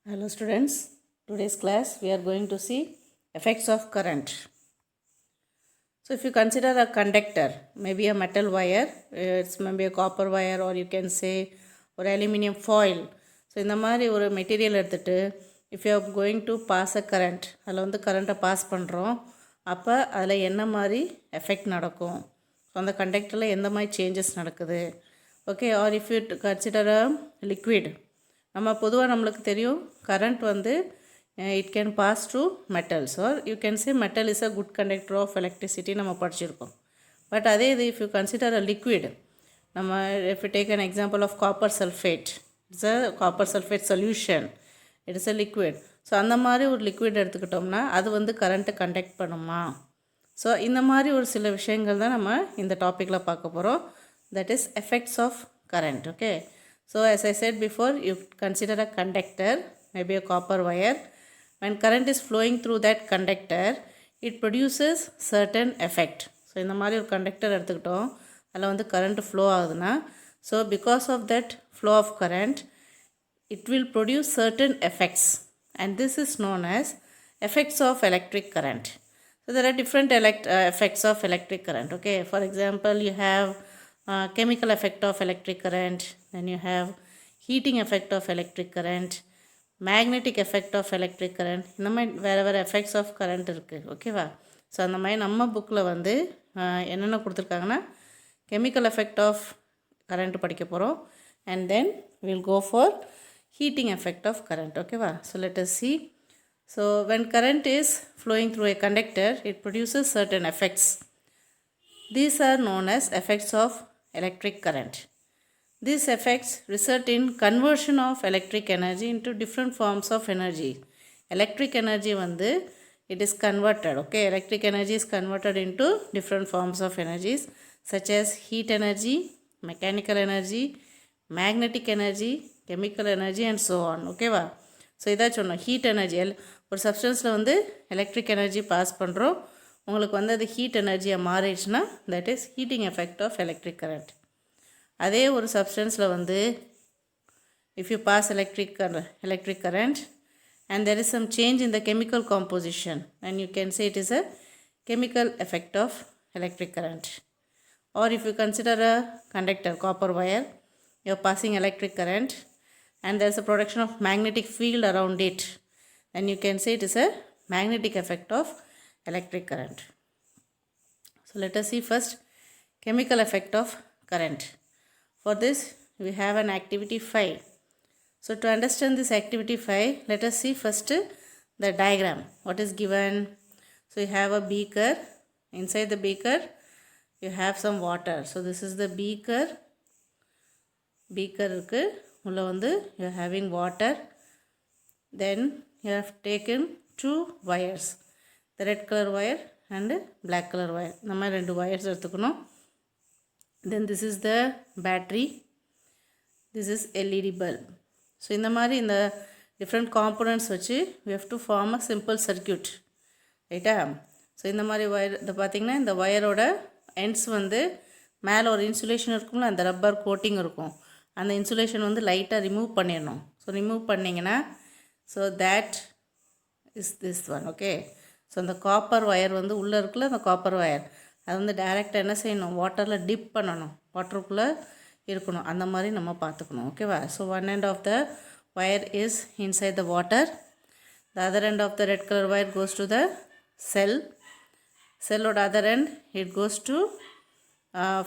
Hello students, today's class we are going to see effects of current. So if you consider a conductor, maybe a metal wire, it's maybe a copper wire or you can say or aluminium foil. So இந்த மாதிரி ஒரு material எடுத்துகிட்டு if you are going to pass a current, அதில் வந்து கரண்ட்டை pass பண்ணுறோம், அப்போ அதில் என்ன மாதிரி எஃபெக்ட் நடக்கும், ஸோ அந்த கண்டக்டரில் எந்த மாதிரி சேஞ்சஸ் நடக்குது, okay. Or if you consider a liquid, நம்ம பொதுவாக நம்மளுக்கு தெரியும் கரண்ட் வந்து it can pass through metals or you can say metal is a good conductor of electricity நம்ம படிச்சிருக்கோம். பட் அதே இது if you consider a liquid, நம்ம if you take an example of copper sulphate, it's a copper sulphate solution, it is a liquid. So அந்த மாதிரி ஒரு liquid எடுத்துக்கிட்டோம்னா அது வந்து கரண்ட்டை கண்டக்ட் பண்ணுமா? ஸோ இந்த மாதிரி ஒரு சில விஷயங்கள் தான் நம்ம இந்த டாப்பிக்கில் பார்க்க போகிறோம். That is effects of current, okay. So as I said before, you consider a conductor, maybe a copper wire. When current is flowing through that conductor, it produces certain effect. So இந்த மாதிரி ஒரு conductor எடுத்துக்கிட்டோம், அதில் வந்து current flow ஆகுதுன்னா, so because of that flow of current it will produce certain effects, and this is known as effects of electric current. So there are different effects of electric current, okay. For example, you have chemical effect of electric current, then you have heating effect of electric current, magnetic effect of electric current. இந்த மாதிரி வேறு வேறு effects of current இருக்குது, ஓகேவா. So அந்த மாதிரி நம்ம புக்கில் வந்து என்னென்ன கொடுத்துருக்காங்கன்னா கெமிக்கல் எஃபெக்ட் ஆஃப் கரண்ட் படிக்க போகிறோம், and then will go for heating effect of current, okayva. So let us see. So when current is flowing through a conductor, it produces certain effects. These are known as effects of electric current. These effects result in conversion of electric energy into different forms of energy. Electric energy வந்து it is converted, okay. Electric energy is converted into different forms of energies such as heat energy, mechanical energy, magnetic energy, chemical energy and so on, ஓகேவா. So இதாக சொன்னோம், heat energy ஒரு சப்ஸ்டன்ஸில் வந்து electric energy pass பண்ணுறோம், உங்களுக்கு வந்து அது ஹீட் எனர்ஜியாக மாறிடுச்சுன்னா that is heating effect of electric current. அதே ஒரு சப்ஸ்டன்ஸில் வந்து if you pass electric current and there is some change in the chemical composition, and you can say it is a chemical effect of electric current. Or if you consider a conductor, copper wire, you are passing electric current and there is a production of magnetic field around it, then you can say it is a magnetic effect of electric current. So let us see first chemical effect of current. For this we have an activity 5. So to understand this activity 5, let us see first the diagram. What is given? So you have a beaker. Inside the beaker you have some water. So this is the beaker. இருக்கு, உள்ள வந்து you are having water. Then you have taken 2 wires, the red color wire and black color wire. இந்த மாதிரி 2 wires எடுத்துக்கணும். Then this is the battery, this is LED bulb. So இந்த மாதிரி இந்த different components வச்சு we have to form a simple circuit, ரைட்டா. So இந்த மாதிரி வயர் இதை பார்த்திங்கன்னா இந்த வயரோட எண்ட்ஸ் வந்து மேலே ஒரு இன்சுலேஷன் இருக்கும்ல, அந்த ரப்பர் கோட்டிங் இருக்கும், அந்த இன்சுலேஷன் வந்து லைட்டாக ரிமூவ் பண்ணிடணும். ஸோ ரிமூவ் பண்ணிங்கன்னா so that is this one, okay. So அந்த காப்பர் ஒயர் வந்து உள்ளே இருக்குல்ல, அந்த காப்பர் ஒயர் அது வந்து டைரெக்டாக என்ன செய்யணும், வாட்டரில் டிப் பண்ணணும், வாட்டருக்குள்ளே இருக்கணும், அந்த மாதிரி நம்ம பார்த்துக்கணும், ஓகேவா. So one end of the wire is inside the water, the other end of the red color wire goes to the cell or other end it goes to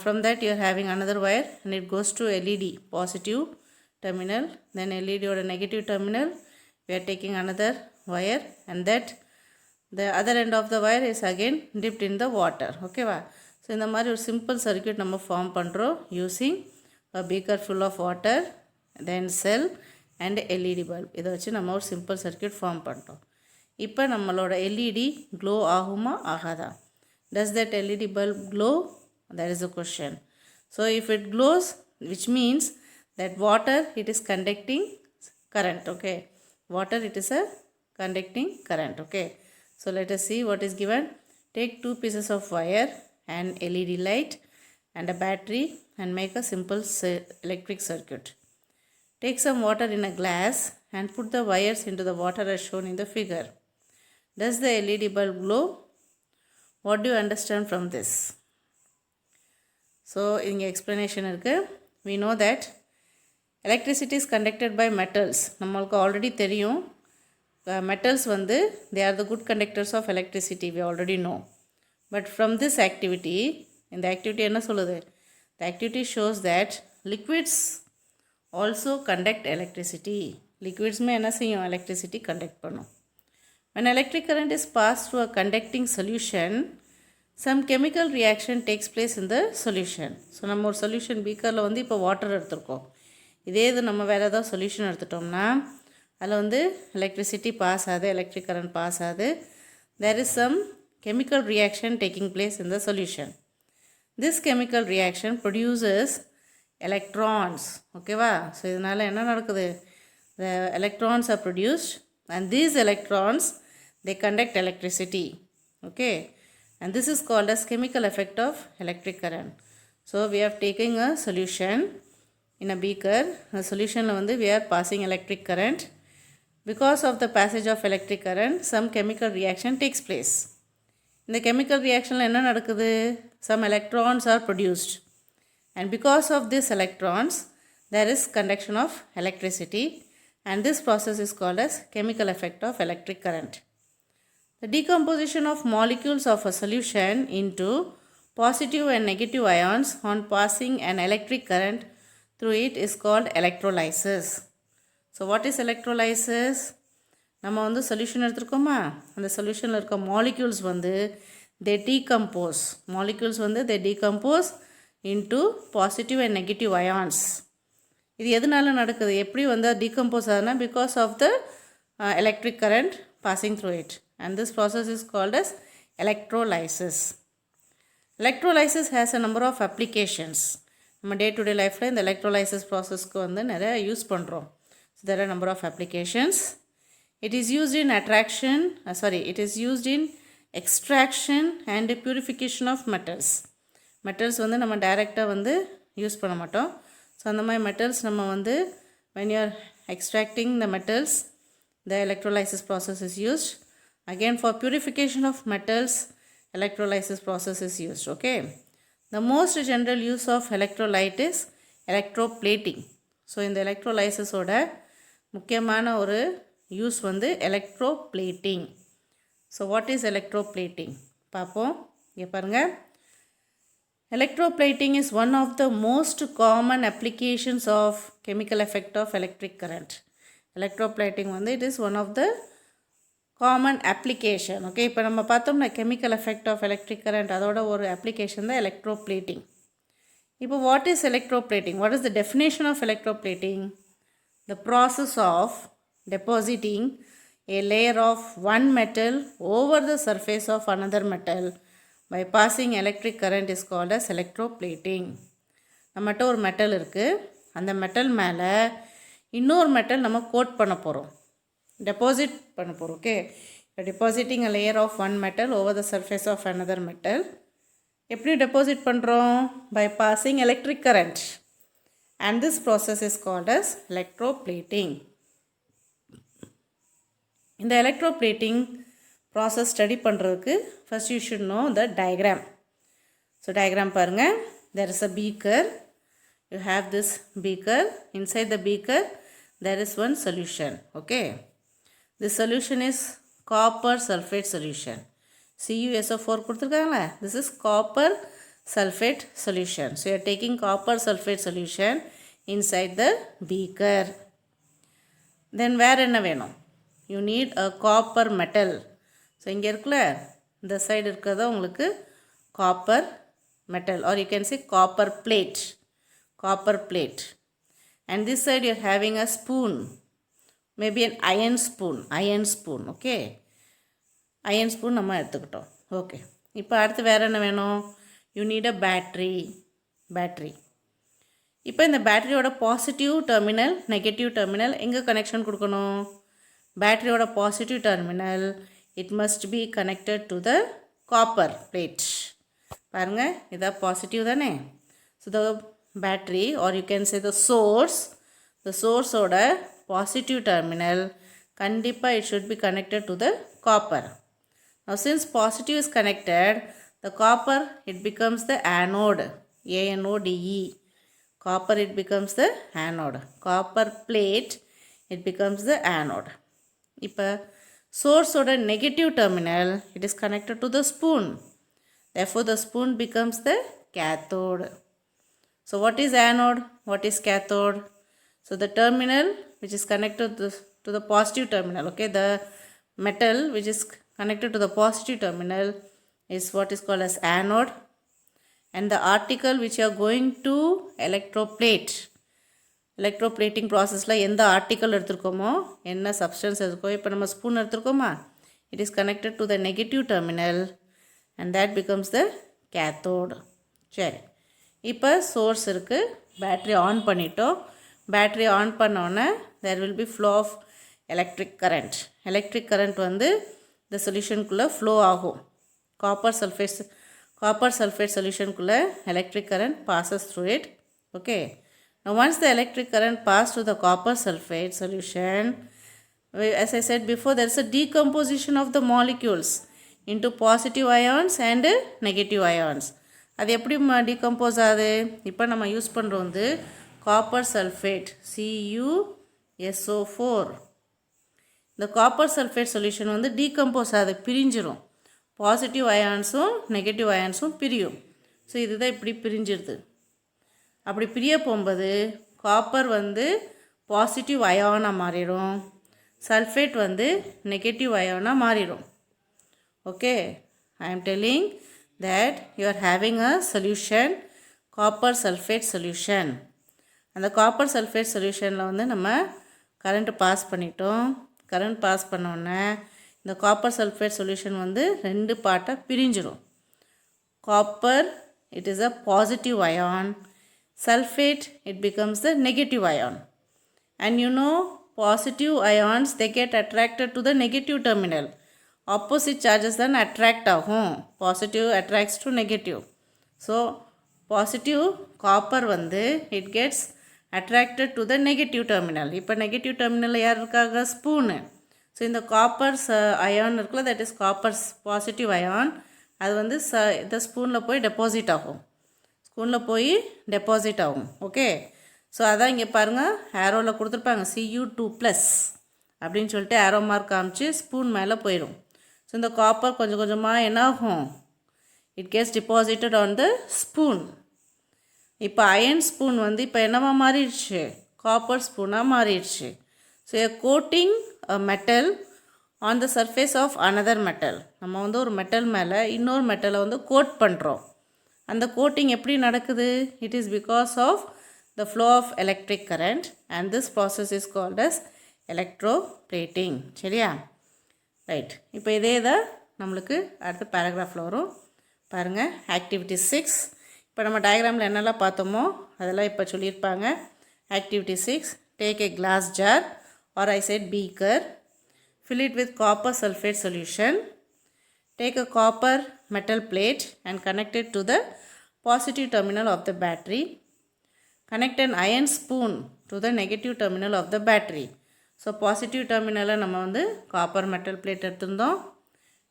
from that you are having another wire and it goes to LED positive terminal, then LED or negative terminal we are taking another wire and that the other end of the wire is again dipped in the water, ஓகேவா. So இந்த மாதிரி ஒரு simple circuit நம்ம form பண்ணுறோம் using a beaker full of water, then cell and LED bulb. இதை வச்சு நம்ம ஒரு சிம்பிள் சர்க்யூட் ஃபார்ம் பண்ணுறோம். இப்போ நம்மளோட LED க்ளோ ஆகுமா ஆகாதா? Does that LED bulb glow? That is the question. So if it glows, which means that water it is conducting current, okay. Water it is a conducting current, okay. So let us see what is given. Take 2 pieces of wire and LED light and a battery and make a simple electric circuit. Take some water in a glass and put the wires into the water as shown in the figure. Does the LED bulb glow? What do you understand from this? So, in explanation we know that electricity is conducted by metals. நம்மளுக்கு already தெரியும் metals வந்து they are the good conductors of electricity, we already know. But from this activity, in the activity என்ன சொல்லுது? The activity shows that liquids also conduct electricity. Liquids में என்ன செய்யும்? Electricity conduct பண்ணும். When electric current is passed through a conducting solution, some chemical reaction takes place in the solution. So நம்ம ஒரு solution beakerல வந்து இப்போ water எடுத்துருக்கோம். இதே இது நம்ம வேறு ஏதாவது solution எடுத்துட்டோம்னா அதில் வந்து electricity pass ஆகுது, electric current pass ஆகுது. There is some chemical reaction taking place in the solution. This chemical reaction produces electrons. ஓகேவா? ஸோ இதனால் என்ன நடக்குது? The electrons are produced and these electrons they conduct electricity. Okay, and this is called as chemical effect of electric current. So we are taking a solution in a beaker. The solution we are passing electric current. Because of the passage of electric current, some chemical reaction takes place. In the chemical reaction enna nadakudhu? Some electrons are produced, and because of these electrons there is conduction of electricity, and this process is called as chemical effect of electric current. The decomposition of molecules of a solution into positive and negative ions on passing an electric current through it is called electrolysis. So what is electrolysis? நம்ம வந்து solution எடுத்துருக்கோமா, அந்த சொல்யூஷனில் இருக்க molecules வந்து they decompose. Molecules வந்து they decompose into positive and negative ions. இது எதனால நடக்குது? எப்படி வந்து decompose ஆகுதுன்னா because of the electric current passing through it, and this process is called as electrolysis. Electrolysis has a number of applications. நம்ம day to day லைஃப்பில் இந்த electrolysis processக்கு வந்து நிறைய யூஸ் பண்ணுறோம். So there are a number of applications. It is used in extraction and purification of metals. Metals வந்து நம்ம டைரெக்டாக வந்து யூஸ் பண்ண மாட்டோம். ஸோ அந்த மாதிரி metals நம்ம வந்து when you are extracting the metals, the electrolysis process is used. Again, for purification of metals, electrolysis process is used. Okay, the most general use of electrolyte is electroplating. ஸோ இந்த electrolysis ஓட முக்கியமான ஒரு use வந்து electroplating. So what is electroplating பார்ப்போம். இங்கே பாருங்கள், electroplating is one of the most common applications of chemical effect of electric current. Electroplating வந்து it is one of the common application. Okay, இப்போ நம்ம பார்த்தோம்னா chemical effect of electric current அதோட ஒரு application தான் electroplating. இப்போ what is electroplating? What is the definition of electroplating? The process of depositing a layer of one metal over the surface of another metal by passing electric current is called as electroplating. நம்மகிட்ட ஒரு metal இருக்குது, அந்த metal மேலே இன்னொரு metal நம்ம code பண்ண போகிறோம், deposit பண்ண போகிறோம். Okay, depositing a layer of one metal over the surface of another metal. எப்படி டெபாசிட் பண்ணுறோம்? By passing electric current, and this process is called as electroplating. இந்த electroplating process study பண்ணுறதுக்கு first you should know the diagram. So diagram பாருங்கள், there is a beaker, you have this beaker, inside the beaker there is one solution. Okay, this solution is copper sulfate solution. CuSO4 கொடுத்துருக்காங்களா, this is copper sulfate solution. So you are taking copper sulfate solution inside the beaker. Then வேறு என்ன வேணும்? You need a copper metal. So இங்கே இருக்குல்ல, இந்த side இருக்கிறதா உங்களுக்கு copper metal, or you can say copper plate. And this side you are having a spoon, maybe an iron spoon. Okay, iron spoon நம்ம எடுத்துக்கிட்டோம். ஓகே, இப்போ அடுத்து வேறு என்ன வேணும்? You need a battery. இப்போ இந்த பேட்டரியோட பாசிட்டிவ் டெர்மினல், நெகட்டிவ் டெர்மினல் எங்கே கனெக்ஷன் கொடுக்கணும்? பேட்டரியோட positive terminal it must be connected to the copper plate. பாருங்கள், இதான் பாசிட்டிவ் தானே. So the battery, or you can say the source ஓட positive terminal, கண்டிப்பாக it should be connected to the copper. Now since positive is connected, the copper, it becomes the anode, A-N-O-D-E. Copper, it becomes the anode. Copper plate, it becomes the anode. இப்போ source oda negative terminal, it is connected to the spoon. Therefore, the spoon becomes the cathode. So, what is anode? What is cathode? So, the terminal which is connected to the positive terminal, okay, the metal which is connected to the positive terminal is what is called as anode. And the article which you are going to electroplate, electroplating processல எந்த article எடுத்துருக்கோமோ என்ன substance இருக்கோ இப்போ நம்ம spoon எடுத்துருக்கோமா, it is connected to the negative terminal and that becomes the cathode. சரி, இப்போ source இருக்குது, battery on பண்ணிட்டோம். Battery on பண்ணோன்னே there will be flow of electric current. Electric current வந்து இந்த சொல்யூஷனுக்குள்ளே ஃப்ளோ ஆகும். Copper sulfate சொல்யூஷனுக்குள்ளே electric current passes through it. Okay. Now once the electric current passed to the copper sulfate solution, as I said before, there is a decomposition of the molecules into positive ions and negative ions. அது எப்படி decompose ஆகுது? இப்போ நம்ம use பண்ணுறோம் வந்து copper sulphate, CuSO4. இந்த copper sulphate solution வந்து decompose ஆகுது, பிரிஞ்சிரும். பாசிட்டிவ் அயான்ஸும் நெகட்டிவ் அயான்ஸும் பிரியும். ஸோ இதுதான் இப்படி பிரிஞ்சிருது. அப்படி பிரிய போகும்போது காப்பர் வந்து பாசிட்டிவ் அயானாக மாறிடும், சல்ஃபேட் வந்து நெகட்டிவ் அயானாக மாறிடும். Okay, I am telling that you are having a solution, copper sulfate solution. அந்த காப்பர் சல்ஃபேட் சொல்யூஷனில் வந்து நம்ம கரண்ட் பாஸ் பண்ணிட்டோம். கரண்ட் பாஸ் பண்ணோன்னே இந்த காப்பர் சல்ஃபேட் சொல்யூஷன் வந்து ரெண்டு பார்ட்டாக பிரிஞ்சிடும். Copper, it is a positive ion. Sulfate, it becomes the negative ion. And you know, positive ions, they get attracted to the negative terminal. Opposite charges then attract ஆகும். Positive attracts to negative. So, positive copper வந்து it gets attracted to the negative terminal. இப்போ negative terminal யார் இருக்காங்க? Spoon. So இந்த copper ion இருக்குல்ல, that is copper positive ion, அது வந்து இந்த ஸ்பூனில் போய் டெபாசிட் ஆகும். ஸ்பூனில் போய் டெபாசிட் ஆகும். ஓகே, ஸோ அதான் இங்கே பாருங்கள், ஆரோவில் கொடுத்துருப்பாங்க Cu2+ அப்படின்னு சொல்லிட்டு ஆரோ மார்க் காமிச்சு ஸ்பூன் மேலே போயிடும். ஸோ இந்த காப்பர் கொஞ்சம் கொஞ்சமாக என்ன ஆகும்? It gets deposited on the spoon. இப்போ அயன் ஸ்பூன் வந்து இப்போ என்னவா மாறிடுச்சு? காப்பர் ஸ்பூனாக மாறிடுச்சு. So a coating a metal on the surface of another metal. நம்ம வந்து ஒரு மெட்டல் மேலே இன்னொரு மெட்டலை வந்து கோட் பண்ணுறோம். அந்த கோட்டிங் எப்படி நடக்குது? It is because of the flow of electric current and this process is called as electroplating. சரியா? ரைட், இப்போ இதே தான் நம்மளுக்கு அடுத்த பேராகிராஃபில் வரும். பாருங்கள், ஆக்டிவிட்டி 6. இப்போ நம்ம டயக்ராமில் என்னெல்லாம் பார்த்தோமோ அதெல்லாம் இப்போ சொல்லியிருப்பாங்க. Activity 6, take a glass jar or I said beaker, fill it with copper sulfate solution, take a copper metal plate and connect it to the positive terminal of the battery, connect an iron spoon to the negative terminal of the battery. So positive டெர்மினலில் நம்ம வந்து copper metal plate எடுத்திருந்தோம்,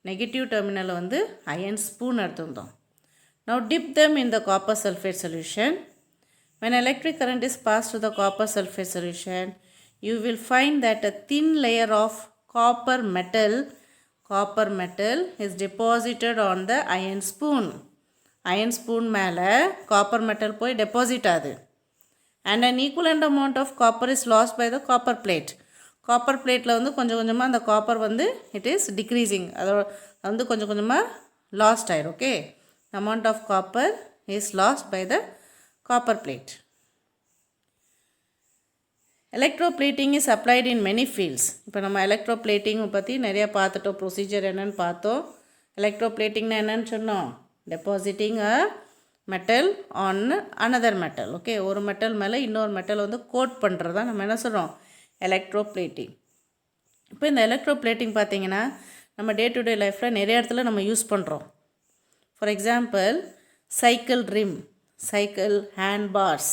negative டெர்மினலில் வந்து iron spoon எடுத்திருந்தோம். Now dip them in the copper sulfate solution. When electric current is passed to the copper sulfate solution, you will find that a thin layer of copper metal is deposited on the iron spoon. Iron spoon மேலே copper metal போய் deposit ஆகுது. And an equivalent amount of copper is lost by the copper plate. Copper பிளேட்டில் வந்து கொஞ்சம் கொஞ்சமாக அந்த copper வந்து it is decreasing, அதோட வந்து கொஞ்சம் கொஞ்சமாக லாஸ்ட் ஆயிடும். Okay, amount of copper is lost by the copper plate. Electroplating is applied in many fields. இப்போ நம்ம எலக்ட்ரோப்ளேட்டிங் பற்றி நிறையா பார்த்துட்டோம், ப்ரொசீஜர் என்னென்னு பார்த்தோம். எலக்ட்ரோப்ளேட்டிங்னா என்னன்னு சொன்னோம்? Depositing a metal on another metal. Okay, ஒரு மெட்டல் மேலே இன்னொரு மெட்டல் வந்து கோட் பண்ணுறது தான் நம்ம என்ன சொல்கிறோம்? எலக்ட்ரோப்ளேட்டிங். இப்போ இந்த எலக்ட்ரோப்ளேட்டிங் பார்த்திங்கன்னா நம்ம டே டு டே லைஃப்பில் நிறைய இடத்துல நம்ம யூஸ் பண்ணுறோம். For example, cycle rim, cycle hand bars,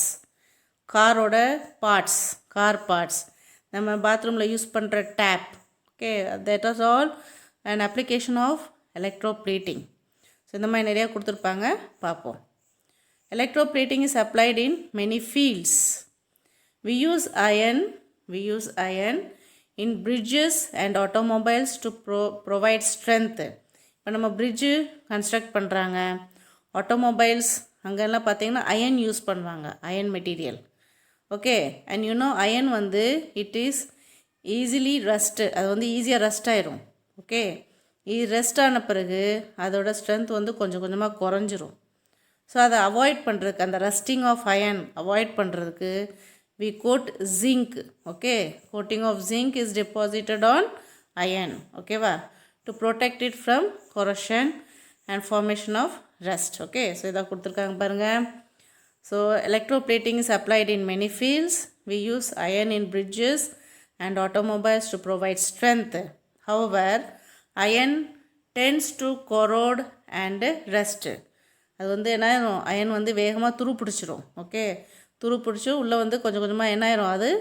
காரோட பார்ட்ஸ், கார் பார்ட்ஸ், நம்ம பாத்ரூமில் யூஸ் பண்ணுற tap. Okay, that is all an application of electroplating. ஸோ இந்த மாதிரி நிறையா கொடுத்துருப்பாங்க, பார்ப்போம். Electroplating is applied in many fields. We use iron in bridges and automobiles to provide strength. இப்போ நம்ம bridge construct பண்ணுறாங்க, automobiles அங்கெல்லாம் பார்த்தீங்கன்னா iron யூஸ் பண்ணுவாங்க, iron material. Okay, and iron வந்து it is easily rust, அது வந்து ஈஸியாக ரஸ்ட் ஆயிரும். ஓகே, இது ரெஸ்ட் ஆன பிறகு அதோட ஸ்ட்ரென்த் வந்து கொஞ்சம் கொஞ்சமாக குறைஞ்சிரும். ஸோ அதை அவாய்ட் பண்ணுறதுக்கு, அந்த ரஸ்டிங் ஆஃப் அயன் அவாய்ட் பண்ணுறதுக்கு we coat zinc. Okay, coating of zinc is deposited on iron. Okay va, to protect it from corrosion and formation of rust. Okay, so இதை கொடுத்துருக்காங்க பாருங்க. So electroplating is applied in many fields. We use iron in bridges and automobiles to provide strength. However, iron tends to corrode and rust. அது வந்து என்ன ஆயிரும், iron வந்து வேகமாக துரு பிடிச்சிரும். ஓகே, துரு பிடிச்சி உள்ளே வந்து கொஞ்சம் கொஞ்சமாக என்ன ஆயிரும்,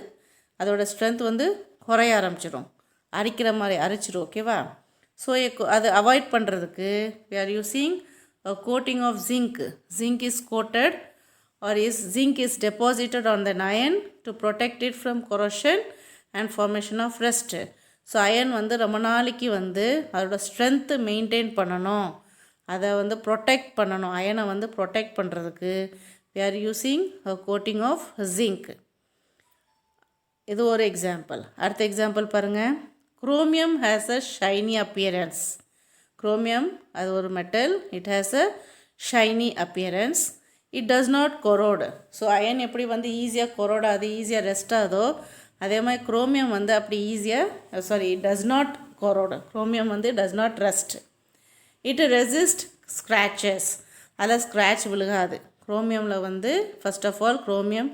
அதோட ஸ்ட்ரென்த் வந்து குறைய ஆரம்பிச்சிடும், அரிக்கிற மாதிரி அரிச்சிடும். ஓகேவா, ஸோ அது அவாய்ட் பண்ணுறதுக்கு we are using a coating of zinc. Zinc is coated or zinc is deposited on the iron to protect it from corrosion and formation of rust. ஸோ அயன் வந்து ரொம்ப நாளைக்கு வந்து அதோட ஸ்ட்ரென்த்து மெயின்டைன் பண்ணணும், அதை வந்து ப்ரொடெக்ட் பண்ணணும். அயனை வந்து ப்ரொடெக்ட் பண்ணுறதுக்கு we are using a coating of zinc. இது ஒரு எக்ஸாம்பிள். அடுத்த எக்ஸாம்பிள் பாருங்கள். Chromium has a shiny appearance. Chromium அது ஒரு metal, it has a shiny appearance. It does not corrode. ஸோ அயன் எப்படி வந்து ஈஸியாக கொரோடாது, ஈஸியாக ரெஸ்ட் ஆகுதோ, அதே மாதிரி குரோமியம் வந்து அப்படி ஈஸியாக it does not corrode. Chromium வந்து does not rust. It resist scratches. அதில் ஸ்க்ராட்ச் விழுகாது. குரோமியமில் வந்து first of all chromium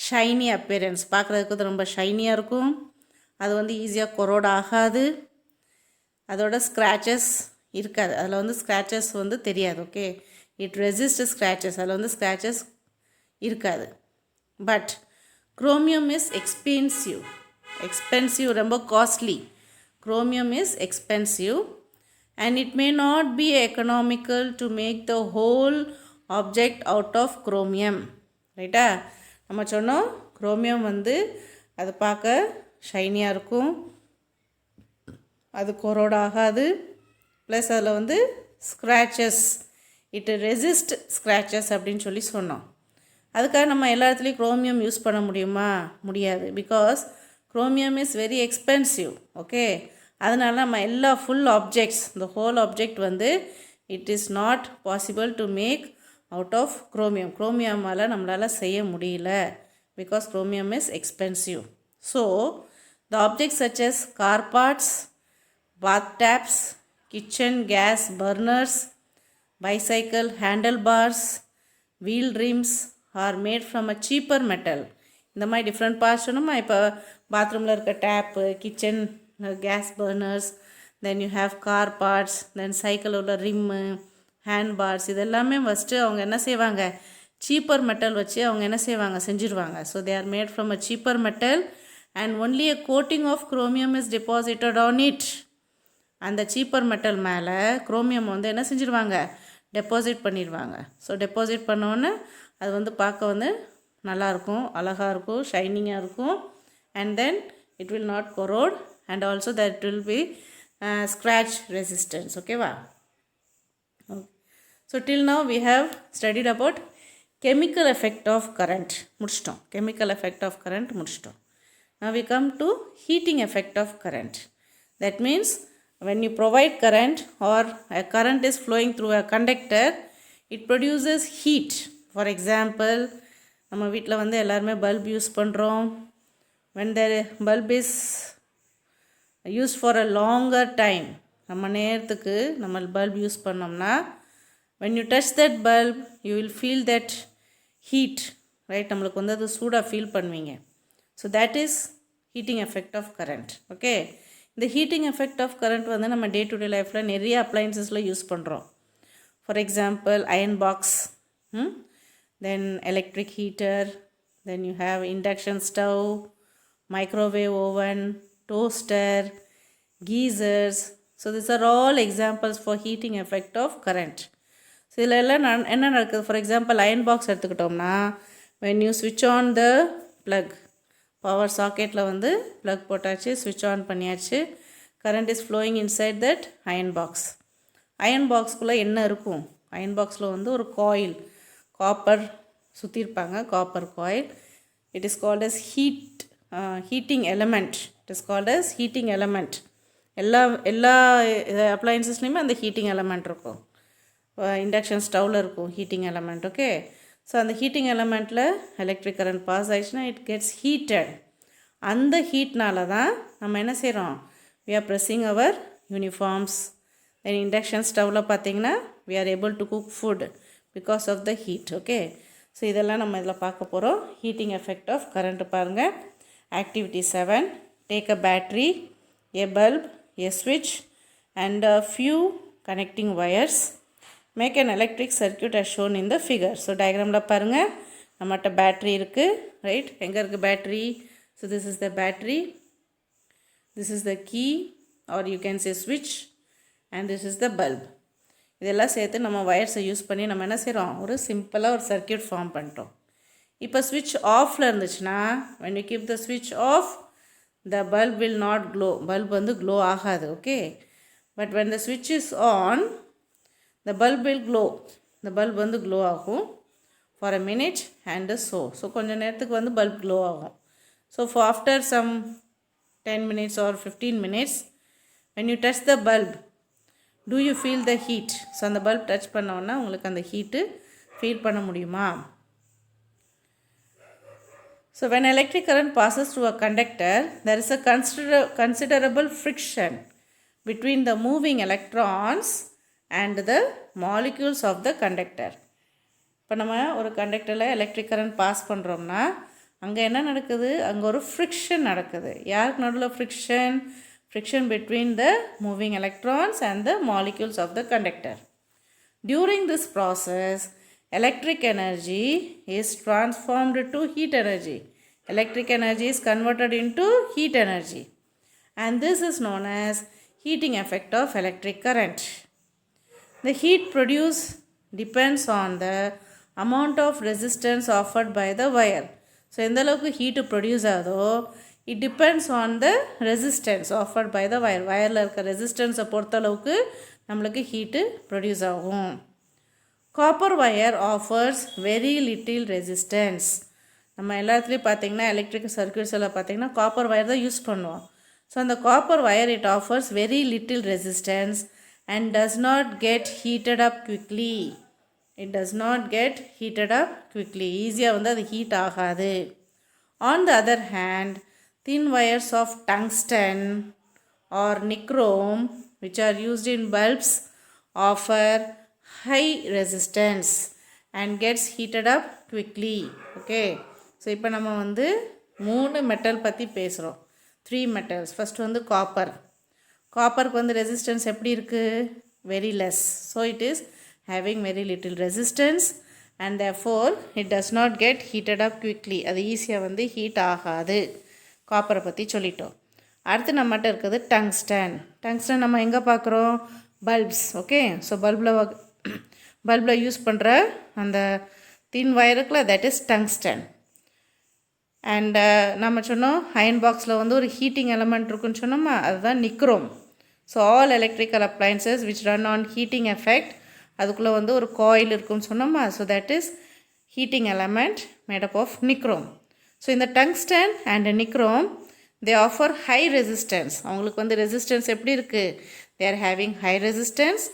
shiny appearance, பார்க்குறதுக்கு வந்து ரொம்ப ஷைனியாக இருக்கும். அது வந்து ஈஸியாக கொரோட் ஆகாது. அதோட ஸ்க்ராச்சஸ் இருக்காது, அதில் வந்து ஸ்க்ராச்சஸ் வந்து தெரியாது. ஓகே, இட் ரெசிஸ்ட் ஸ்க்ராச்சஸ், அதில் வந்து ஸ்க்ராச்சஸ் இருக்காது. பட் குரோமியம் இஸ் எக்ஸ்பென்சிவ், ரொம்ப costly. Chromium is expensive and it may not be economical to make the whole object out of chromium. ரைட்டா, நம்ம சொன்னோம் குரோமியம் வந்து அது பார்க்க ஷைனியாக இருக்கும், அது கொரோட் ஆகாது, ப்ளஸ் அதில் வந்து ஸ்க்ராச்சஸ், இட் ரெசிஸ்ட் ஸ்க்ராச்சஸ் அப்படின்னு சொல்லி சொன்னோம். அதுக்காக நம்ம எல்லா இடத்துலையும் குரோமியம் யூஸ் பண்ண முடியுமா? முடியாது. Because chromium is very expensive. Okay, அதனால் நம்ம எல்லா ஃபுல் ஆப்ஜெக்ட்ஸ், இந்த ஹோல் ஆப்ஜெக்ட் வந்து it is not possible to make out of chromium. குரோமியமால் நம்மளால் செய்ய முடியல, because chromium is expensive. So the objects such as car parts, bath taps, kitchen gas burners, bicycle handlebars, wheel rims are made from a cheaper metal. இந்த மாதிரி different parts சொன்னோமா. இப்போ பாத்ரூமில் இருக்க tap, kitchen gas burners, then you have car parts, then cycle உள்ள rim, hand bars, இதெல்லாமே first அவங்க என்ன செய்வாங்க, சீப்பர் மெட்டல் வச்சு அவங்க என்ன செய்வாங்க, செஞ்சுருவாங்க. So they are made from a cheaper metal and only a coating of chromium is deposited on it. அந்த சீப்பர் மெட்டல் மேலே குரோமியம் வந்து என்ன செஞ்சுருவாங்க, டெபாசிட் பண்ணிடுவாங்க. ஸோ டெபாசிட் பண்ணோன்னே அது வந்து பார்க்க வந்து நல்லாயிருக்கும், அழகாக இருக்கும், ஷைனிங்காக இருக்கும். And then it will not corrode and also that will be scratch resistance. Okay va. Okay. So till now we have studied about chemical effect of current முடிச்சிட்டோம். chemical effect of current முடிச்சிட்டோம். Now we come to heating effect of current. That means when you provide current or a current is flowing through a conductor, it produces heat. For example, நம்ம வீட்டில் வந்து எல்லாருமே bulb use பண்ணுறோம். when the bulb is used for a longer time, நம்ம நேரத்துக்கு நம்ம bulb use பண்ணோம்னா, when you touch that bulb you will feel that heat, right? நம்மளுக்கு வந்து அது சூடாக ஃபீல் பண்ணுவீங்க. So that is heating effect of current. ஓகே, இந்த ஹீட்டிங் எஃபெக்ட் ஆஃப் கரண்ட் வந்து நம்ம டே டு டே லைஃப்பில் நிறைய அப்ளையன்சஸில் யூஸ் பண்ணுறோம். For example iron box, then electric heater, then you have induction stove microwave oven, toaster, geysers. So these are all examples for heating effect of current. So இதில் எல்லாம் என்ன நடக்குது? For example iron box எடுத்துக்கிட்டோம்னா when you switch on the plug, power சாக்கெட்டில் வந்து plug போட்டாச்சு, switch on பண்ணியாச்சு, current is flowing inside that iron box. Iron பாக்ஸ்குள்ளே என்ன இருக்கும்? அயன் பாக்ஸில் வந்து ஒரு காயில் காப்பர் சுற்றிருப்பாங்க, copper coil. It is called as heating element. It is called as heating element. எல்லா அப்ளையன்சஸ்லேயுமே அந்த ஹீட்டிங் எலமெண்ட் இருக்கும். இண்டக்ஷன் ஸ்டவ்வில் இருக்கும் ஹீட்டிங் எலமெண்ட். ஓகே, ஸோ அந்த ஹீட்டிங் எலமெண்ட்டில் எலக்ட்ரிக் கரண்ட் பாஸ் ஆகிடுச்சுன்னா இட் கெட்ஸ் ஹீட்டட். அந்த ஹீட்னால தான் நம்ம என்ன செய்கிறோம்? we are pressing our uniforms. Then induction ஸ்டவ்வில் பார்த்தீங்கன்னா we are able to cook food because of the heat. Okay, so இதெல்லாம் நம்ம இதில் பார்க்க போகிறோம். ஹீட்டிங் எஃபெக்ட் ஆஃப் கரண்ட் பாருங்கள். Activity 7, take a battery, a bulb, a switch and a few connecting wires. Make an electric circuit as shown in the figure. So டயக்ராமில் பாருங்கள், நம்மகிட்ட battery இருக்குது, ரைட்? எங்கே இருக்குது battery? So this is the battery, this is the key or you can say ஸ்விட்ச் and this is the bulb. இதெல்லாம் சேர்த்து நம்ம வயர்ஸை யூஸ் பண்ணி நம்ம என்ன செய்கிறோம்? ஒரு சிம்பிளாக ஒரு சர்க்கியூட் ஃபார்ம் பண்ணிட்டோம். இப்போ ஸ்விட்ச் ஆஃபில் இருந்துச்சுன்னா when you keep the switch off, the bulb will not glow. Bulb வந்து க்ளோ ஆகாது. Okay, but when the switch is on, the bulb will glow. the bulb வந்து க்ளோ ஆகும் for a minute and so கொஞ்சம் நேரத்துக்கு வந்து bulb glow ஆகும். so for after some 10 minutes or 15 minutes, when you touch the bulb, do you feel the heat? So அந்த bulb touch பண்ணோன்னா உங்களுக்கு அந்த ஹீட்டு ஃபீல் பண்ண முடியுமா? So when electric current passes through a conductor, there is a considerable friction between the moving electrons and the molecules of the conductor. இப்போ நம்ம ஒரு கண்டக்டரில் electric current pass பண்ணுறோம்னா அங்கே என்ன நடக்குது? அங்கே ஒரு ஃப்ரிக்ஷன் நடக்குது. யாருக்கு நடுவில் friction? Friction between the moving electrons and the molecules of the conductor. During this process, electric energy is transformed to heat energy. Electric energy is converted into heat energy, and this is known as heating effect of electric current. The heat produced depends on the amount of resistance offered by the wire. So எந்த அளவுக்கு heat produce ஆகுதோ it depends on the resistance offered by the wire. வயரில் இருக்க ரெசிஸ்டன்ஸை பொறுத்தளவுக்கு நம்மளுக்கு heat produce ஆகும். Copper wire offers very little resistance. நம்ம எல்லாத்துலேயும் பார்த்தீங்கன்னா எலக்ட்ரிக் சர்க்யூட்ஸ் எல்லாம் பார்த்தீங்கன்னா காப்பர் வயர் தான் யூஸ் பண்ணுவோம். ஸோ அந்த copper wire it offers very little resistance and does not get heated up quickly. It does not get heated up quickly. ஈஸியாக வந்து அது ஹீட் ஆகாது. On the other hand, thin wires of tungsten or nichrome which are used in bulbs offer high resistance and gets heated up quickly. Okay, so இப்போ நம்ம வந்து 3 metal பற்றி பேசுகிறோம். 3 metals. First வந்து காப்பர். காப்பருக்கு வந்து ரெசிஸ்டன்ஸ் எப்படி இருக்குது? Very less. So it is having very little resistance and therefore it does not get heated up quickly. அது ஈஸியாக வந்து ஹீட் ஆகாது. காப்பரை பற்றி சொல்லிட்டோம். அடுத்து நம்மகிட்ட இருக்கிறது டங்ஸ்டன். டங்ஸ்டன் நம்ம எங்கே பார்க்குறோம்? பல்ப்ஸ். ஓகே, ஸோ பல்பில் யூஸ் பண்ணுற அந்த தின் வயருக்குள்ள தட் இஸ் டங்ஸ்டன். அண்ட் நம்ம சொன்னோம் அயன் பாக்ஸில் வந்து ஒரு ஹீட்டிங் எலமெண்ட் இருக்குன்னு சொன்னோமா, அதுதான் nichrome. So all electrical appliances which run on heating effect, அதுக்குள்ளே வந்து ஒரு காயில் இருக்குன்னு சொன்னோமா, so that is heating element made up of nichrome. So இந்த tungsten and nichrome they offer high resistance. அவங்களுக்கு வந்து ரெசிஸ்டன்ஸ் எப்படி இருக்குது? They are having high resistance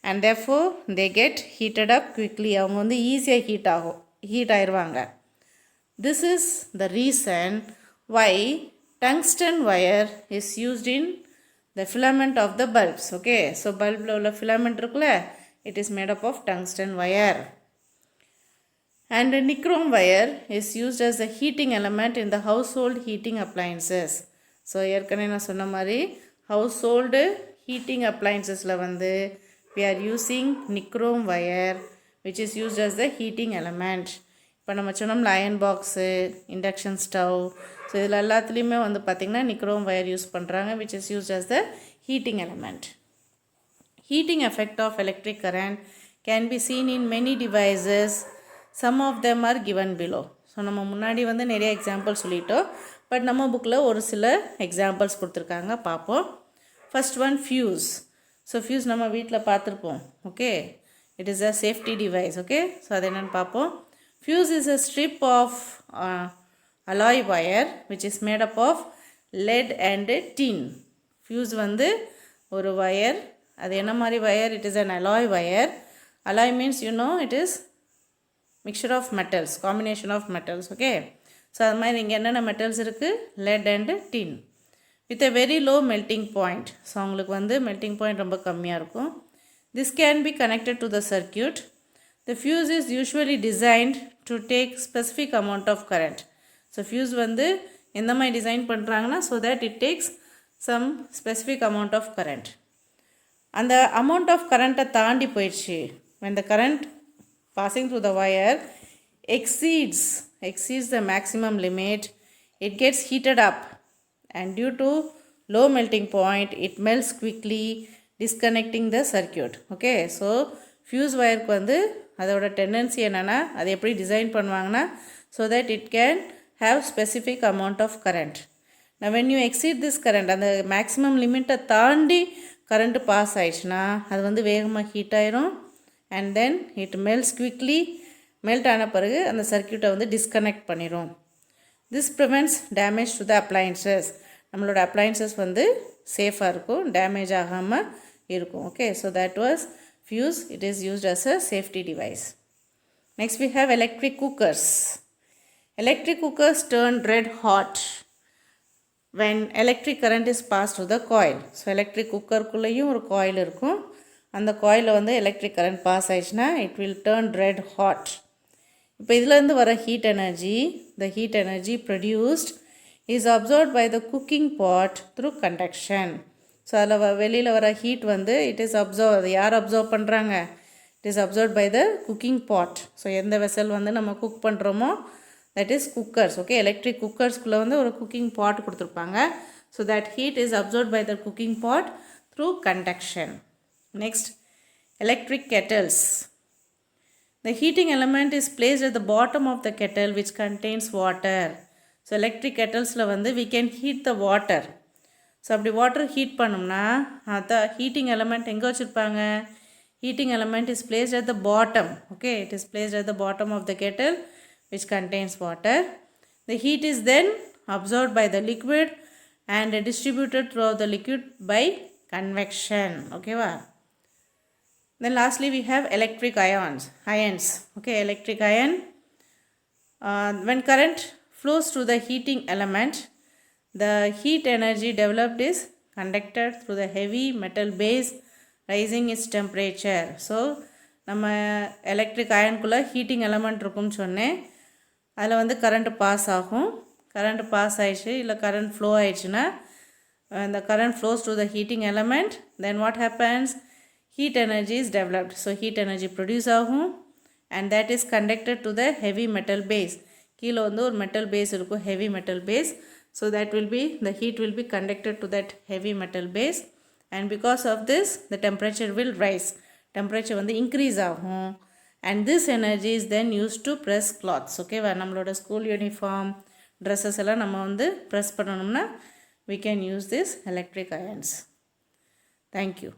and therefore they get heated up quickly. அவங்க வந்து ஈஸியாக ஹீட் ஆயிடுவாங்க. This is the reason why tungsten wire is used in the filament of the bulbs. Okay, so bulbல உள்ள filament இருக்குல்ல, it is made up of tungsten wire. And nichrome wire is used as a heating element in the household heating appliances. So ஏற்கனவே நான் சொன்ன மாதிரி household heating appliancesல வந்து we are using nichrome wire which is used as the heating element. இப்போ நம்ம சொன்னோம்ல iron box, induction stove, so இதில் எல்லாத்துலேயுமே வந்து பார்த்திங்கன்னா நிக்ரோம் வயர் யூஸ் பண்ணுறாங்க, which is used as the heating element. Heating effect of electric current can be seen in many devices. Some of them are given below. So நம்ம முன்னாடி வந்து நிறைய example சொல்லிட்டோம், பட் நம்ம புக்கில் ஒரு சில எக்ஸாம்பிள்ஸ் கொடுத்துருக்காங்க, பார்ப்போம். First one fuse. So fuse நம்ம வீட்டில் பார்த்துருப்போம். Okay, it is a safety device. Okay, so அது என்னென்னு பார்ப்போம். Fuse is a strip of alloy wire which is made up of lead and tin. Fuse வந்து ஒரு wire, அது என்ன மாதிரி wire? It is an alloy wire. Alloy means you know it is mixture of metals, combination of metals. Okay, so அது மாதிரி இங்கே என்னென்ன metals இருக்குது? Lead and tin with a very low melting point. So உங்களுக்கு வந்து melting point ரொம்ப கம்மியாக இருக்கும். This can be connected to the circuit. The fuse is usually designed to take specific amount of current. So fuse வந்து எந்த மாதிரி design பண்ணுறாங்கன்னா so that it takes some specific amount of current. அந்த amount of current தாண்டி போயிடுச்சு, when the current passing through the wire exceeds the maximum limit, it gets heated up and due to low melting point it melts quickly, disconnecting the circuit. Okay, so fuse wireக்கு வந்து அதோட tendency என்னென்னா அது எப்படி design பண்ணுவாங்கன்னா so that it can have specific amount of current. நான் when you exceed this current, அந்த maximum லிமிட்டை தாண்டி கரண்ட்டு பாஸ் ஆயிடுச்சுன்னா அது வந்து வேகமாக ஹீட் ஆயிரும் and then it melts quickly. Melt ஆன பிறகு அந்த சர்க்கியூட்டை வந்து டிஸ்கனெக்ட் பண்ணிடும். This prevents damage to the appliances. நம்மளோட அப்ளையன்சஸ் வந்து சேஃபாக இருக்கும், டேமேஜ் ஆகாமல் இருக்கும். Okay, so that was fuse. It is used as a safety device. Next we have electric cookers. Electric cookers turn red hot when electric current is passed through the coil. So electric cooker குள்ளேயும் ஒரு coil இருக்கும், அந்த coilல வந்து electric current pass ஆயிடுச்சுன்னா it will turn red hot. இப்போ இதிலேருந்து வர heat energy, the heat energy produced is absorbed by the cooking pot through conduction. So அதில் வெளியில் வர ஹீட் வந்து இட் இஸ் அப்சர்வ், அது யார் அப்சர்வ் பண்ணுறாங்க? It is absorb by the cooking pot. So எந்த வெசல் வந்து நம்ம குக் பண்ணுறோமோ that is cookers. Okay, electric குக்கர்ஸ்குள்ளே வந்து ஒரு குக்கிங் பாட் கொடுத்துருப்பாங்க. So that heat is absorb by the cooking pot through conduction. Next, electric kettles. The heating element is placed at the bottom of the kettle which contains water. ஸோ electric kettles வந்து we can heat the water. ஸோ அப்படி water heat பண்ணோம்னா அதான் heating element எங்கே வச்சுருப்பாங்க? Heating element is placed at the bottom. Okay, it is placed at the bottom of the kettle which contains water. The heat is then absorbed by the liquid and distributed through the liquid by convection. ஓகேவா? Then lastly we have electric ions. Okay, electric ion. When current flows through the heating element, the heat energy developed is conducted through the heavy metal base, raising its temperature. So நம்ம electric அயனுக்குள்ளே heating element இருக்கும்னு சொன்னேன், அதில் வந்து current pass ஆகும். Current pass ஆயிடுச்சு இல்லை current flow ஆயிடுச்சுன்னா the current flows through the heating element, then what happens? Heat energy is developed. So heat energy produce ஆகும் and that is conducted to the heavy metal base. கீழே வந்து ஒரு metal base இருக்கும், heavy metal base. So that will be, the heat will be conducted to that heavy metal base and because of this the temperature will rise. Temperature வந்து increase ஆகும் and this energy is then used to press cloths. Okay, நம்மளோட school uniform dresses எல்லாம் நம்ம வந்து press பண்ணணும்னா we can use this electric irons. Thank you.